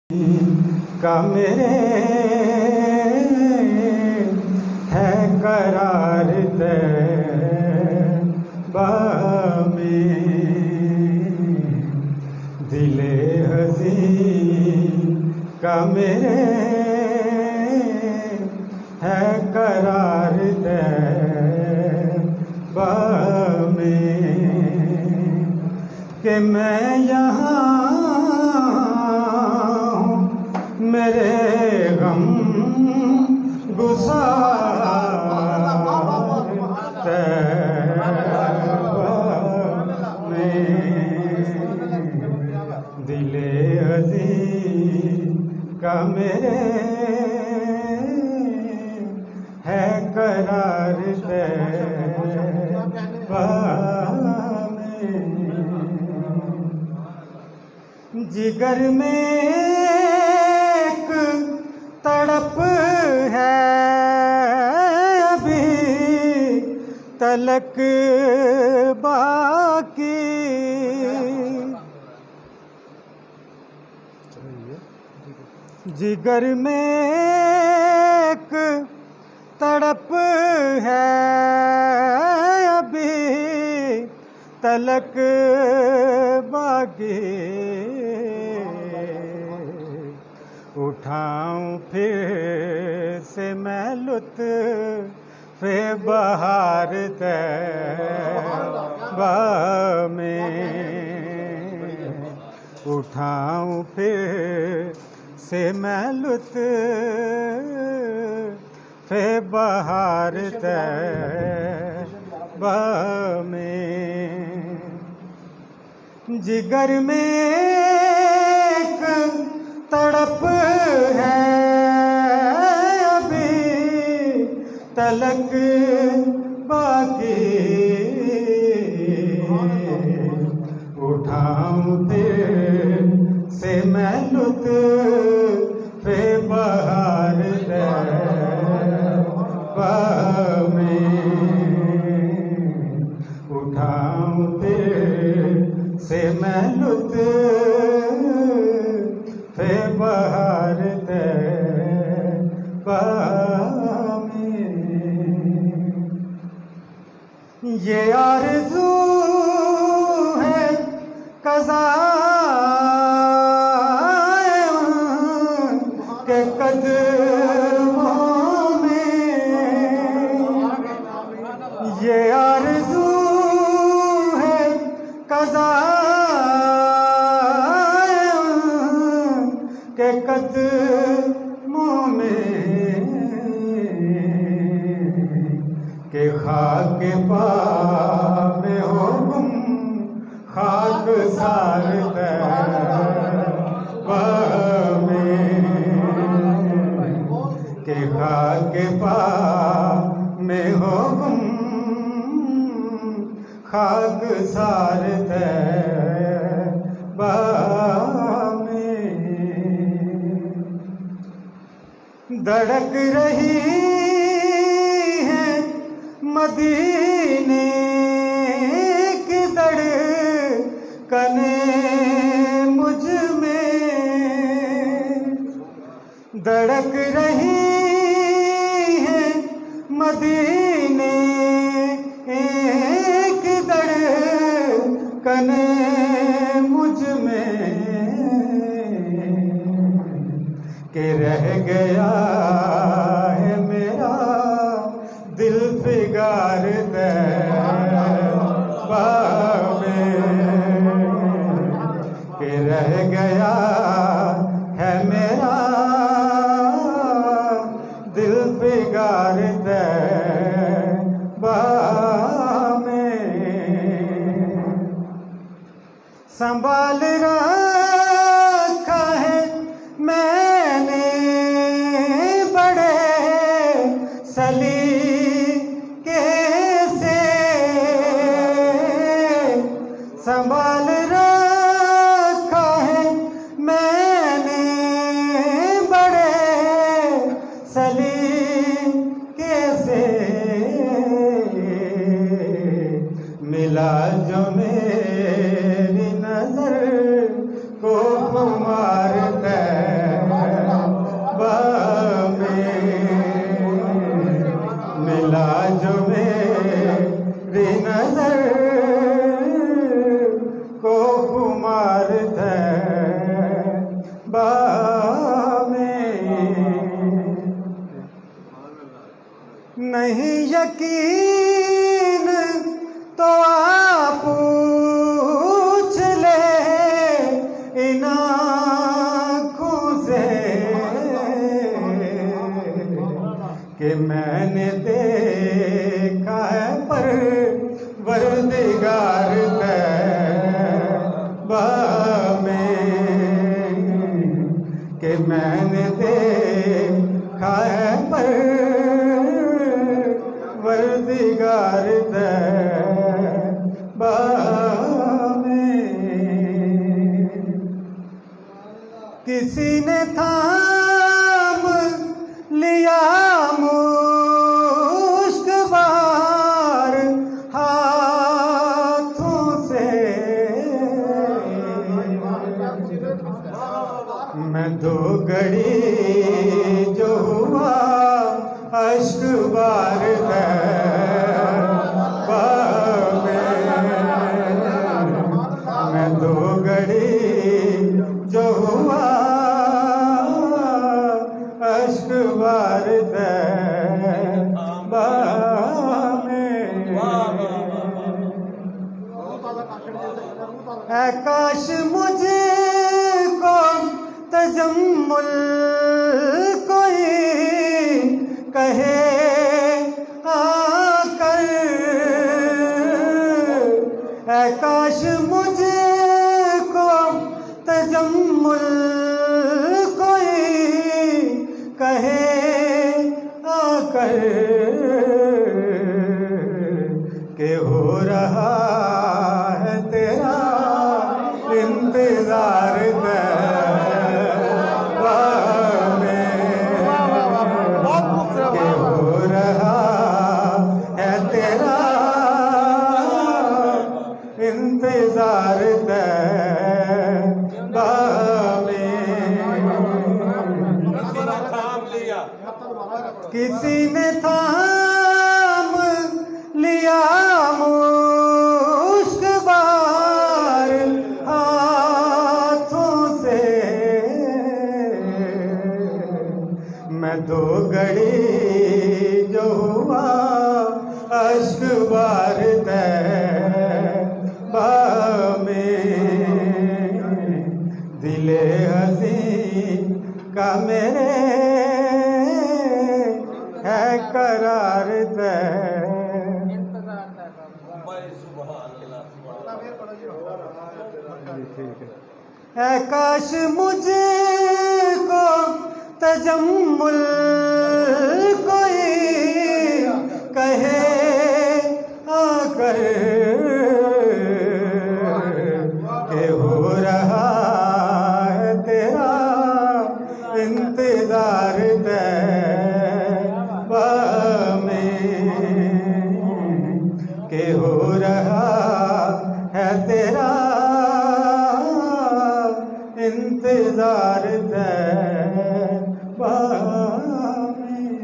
का मेरे है करार तैबा में, दिले हज़ीं का मेरे है करार तैबा में, कि मैं यहाँ मेरे गम गुज़ार तैबा में, दिले अज़ीज़ का मेरे है करार तैबा में। जिगर में एक तड़प है अभी तलक बाकी, जिगर में एक तड़प है अभी तलक बाकी, उठाऊं फिर से मैं लुत्फ़े बहार तैबा में, उठाऊं फिर से मैं लुत्फ़े बहार तैबा में। जिगर में एक तड़प है अभी तलक बाकी, उठाऊं फिर से मैं लुत्फ़े बहार तैबा में, उठाऊं फिर से मैं लुत्फ़े बहार तैबा में। ये आरज़ू है क़ज़ा के कदमों में, ये आरज़ू है क़ज़ा के कदमों में, के खाक पा में हो गुम खाक सार तैबा में, के खाक पा में हो गुम खाक सार तैबा में। धड़क रही है मदीने की धड़कनें मुझ में, धड़क रही है मदीने की धड़कनें मुझ में, कि रह गया है मेरा दिल फिगार तैबा में, कि रह गया है मेरा दिल फिगार तैबा में। संभाल रखा है मैंने बड़े सलीके से, संभाल रखा है मैंने में नहीं यकीन तो आप पूछ ले इन आँखों से कि मैंने देखा है परवरदिगार तैबा में, कि मैंने देखा है परवरदिगार तैबा में। किसी ने थाम लिया मुश्क बार हाथों से, मैं दो घड़ी जो हुआ अश्क बार तैबा में, मैं दो घड़ी जो हुआ अश्क बार तैबा में। ऐ काश मुझे को तजम्मुल कोई कहे आकर, ऐ काश मुझे को तजम्मुल कोई कहे आकर के हो रहा है तेरा इंतजार तैबा में, के हो रहा है तेरा इंतजार तैबा में। किसी ने थाम लिया मुश्क बार हाथों से, मैं दो घड़ी जो हुआ अश्क बार तैबा में, दिले हसीन का मेरे है करार है काश मुझे को तजम्मुल कोई कहे आकर के हो रहा है तेरा इंतजार तैबा में, के हो रहा है तेरा इंतजार तैबा में।